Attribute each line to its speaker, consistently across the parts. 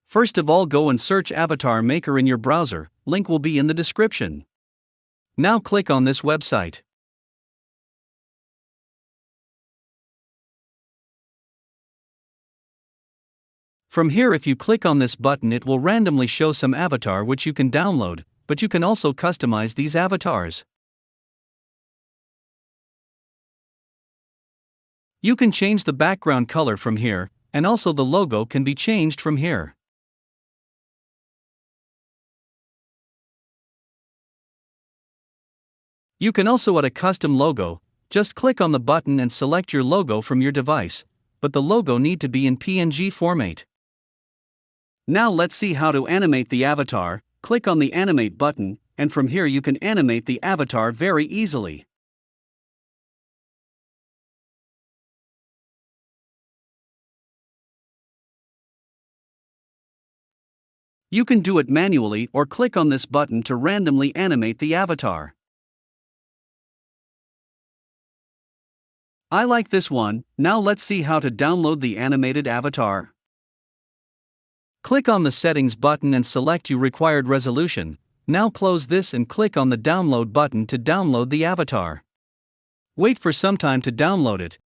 Speaker 1: First of all, go and search Avatar Maker in your browser, link will be in the description. Now click on this website. From here, if you click on this button, it will randomly show some avatar which you can download, but you can also customize these avatars. You can change the background color from here, and also the logo can be changed from here. You can also add a custom logo. Just click on the button and select your logo from your device, but the logo need to be in PNG format. Now let's see how to animate the avatar. Click on the animate button, and from here you can animate the avatar very easily. You can do it manually or click on this button to randomly animate the avatar. I like this one. Now let's see how to download the animated avatar. Click on the settings button and select your required resolution. Now close this and click on the download button to download the avatar. Wait for some time to download it.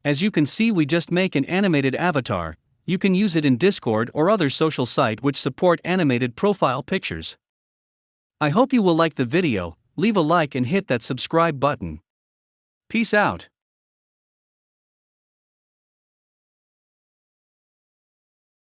Speaker 1: As you can see, we just make an animated avatar. You can use it in Discord or other social site which support animated profile pictures. I hope you will like the video. Leave a like and hit that subscribe button. Peace out.